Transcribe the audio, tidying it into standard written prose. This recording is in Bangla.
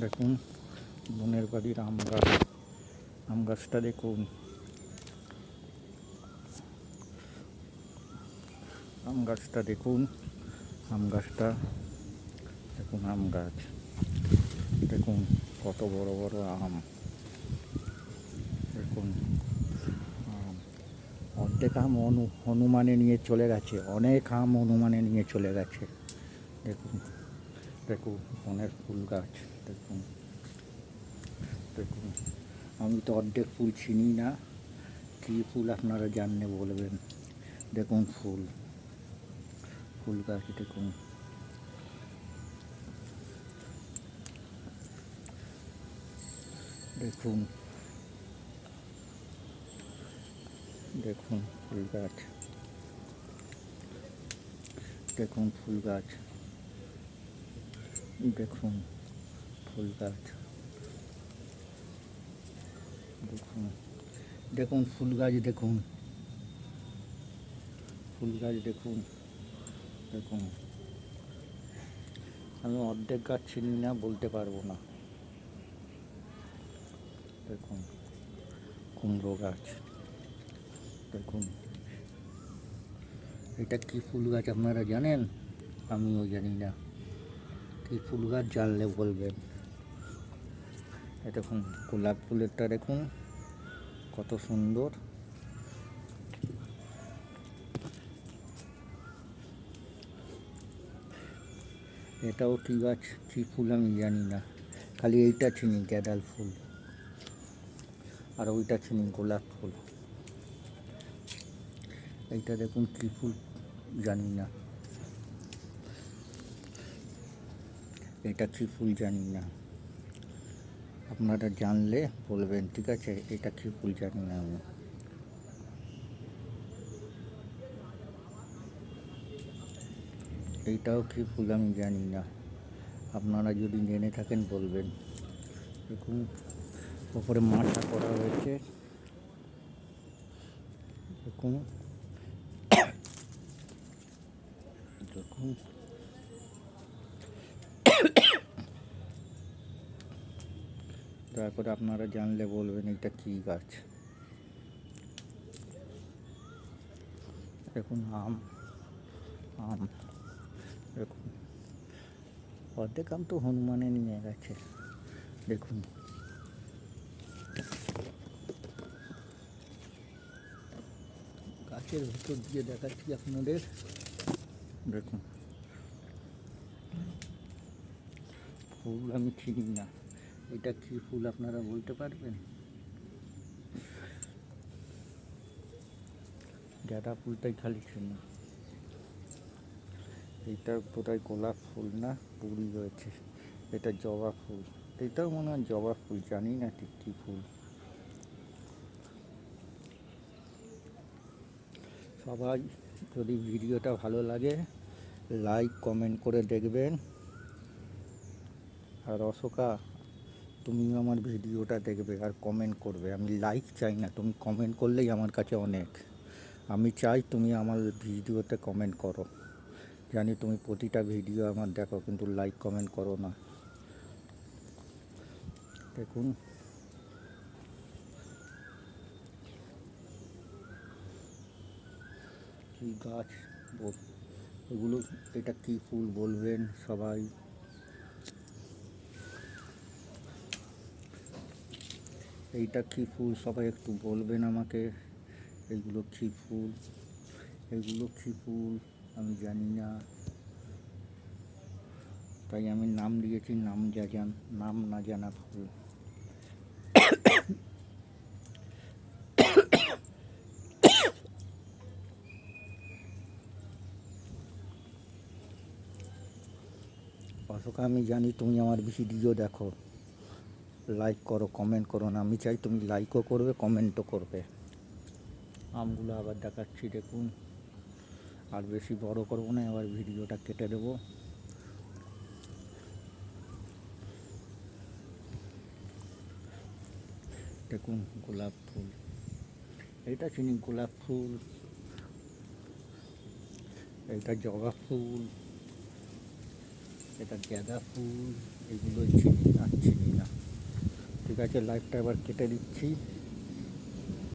দেখুন বোনের বাড়ির আম গাছ, আম গাছটা দেখুন, আম গাছটা দেখুন, আম গাছটা দেখুন, আম গাছ দেখুন কত বড় বড় আম। দেখুন আম, অর্ধেক আম হনুমানে নিয়ে চলে গেছে, অনেক আম হনুমানে নিয়ে চলে গেছে। দেখুন দেখুন বনের ফুল গাছ দেখুন। দেখুন আমি তো অর্ধেক ফুল চিনি না, কী ফুল আপনারা জানলে বলবেন। দেখুন ফুল, ফুল গাছ দেখুন। দেখুন দেখুন ফুল গাছ, দেখুন ফুল গাছ, দেখুন ফুল গাছ, দেখুন দেখুন ফুল গাছ, দেখুন ফুল গাছ, দেখুন দেখুন। আমি অর্ধেক গাছ চিনি না, বলতে পারবো না। দেখুন কুমড়ো গাছ, দেখুন এটা কি ফুল গাছ আপনারা জানেন? আমিও জানি না, কি ফুল গাছ জানলে বলবেন। দেখুন গোলাপ ফুলেরটা দেখুন কত সুন্দর। এটাও কি গাছ, কী ফুল আমি জানি না, খালি এইটা চিনি গ্যাঁদাল ফুল, আর ওইটা চিনি গোলাপ ফুল। এইটা দেখুন কী ফুল জানি না, এটা কী ফুল জানি না, আপনারা জানলে বলবেন, ঠিক আছে? এটা কী ফুল জানি না আমি। এইটাও কী ফুল আমি জানি না, আপনারা যদি জেনে থাকেন বলবেন। দেখুন ওপরে মাচা করা হয়েছে, দেখুন দেখুন দয়া করে আপনারা জানলে বলবেন এটা কী গাছ। দেখুন আম, আম দেখুন অর্ধেক আম তো হনুমানে নিয়ে গেছে। দেখুন গাছের ভিতর দিয়ে দেখাচ্ছি আপনাদের। দেখুন ফুল আমি চিনি না, এটা কী ফুল আপনারা বলতে পারবেন? গাঁদা ফুলটাই খালি চিনি, এইটা বোধহয় গোলাপ ফুল না, পুরি রয়েছে। এটা জবা ফুল, এটাও মনে হয় জবা ফুল, জানি না ঠিক কী ফুল। সবাই যদি ভিডিওটা ভালো লাগে লাইক কমেন্ট করে দেখবেন। আর অশোকা, তুমিও আমার ভিডিওটা দেখবে আর কমেন্ট করবে। আমি লাইক চাই না, তুমি কমেন্ট করলেই আমার কাছে অনেক। আমি চাই তুমি আমার ভিডিওতে কমেন্ট করো। জানি তুমি প্রতিটা ভিডিও আমার দেখো, কিন্তু লাইক কমেন্ট করো না। দেখুন কী গাছ, এগুলো এটা কী ফুল বলবেন সবাই। এইটা কী ফুল সবাই একটু বলবেন আমাকে। এইগুলো কী ফুল, এগুলো কী ফুল আমি জানি না, তাই আমি নাম দিয়েছি নাম না জানা ফুল। অশোকা, আমি জানি তুমি আমার ভিডিও দেখো, লাইক করো কমেন্ট করো না। আমি চাই তুমি লাইকও করবে কমেন্টও করবে। আমগুলো আবার দেখাচ্ছি দেখুন, আর বেশি বড় করবো না, এবার ভিডিওটা কেটে দেবো। দেখুন গোলাপ ফুল, এইটা চিনি গোলাপ ফুল, এইটা জবা ফুল, এটা গাঁদা ফুল, এগুলোই চিনি না। ঠিক আছে, লাইভটা এবার কেটে দিচ্ছি।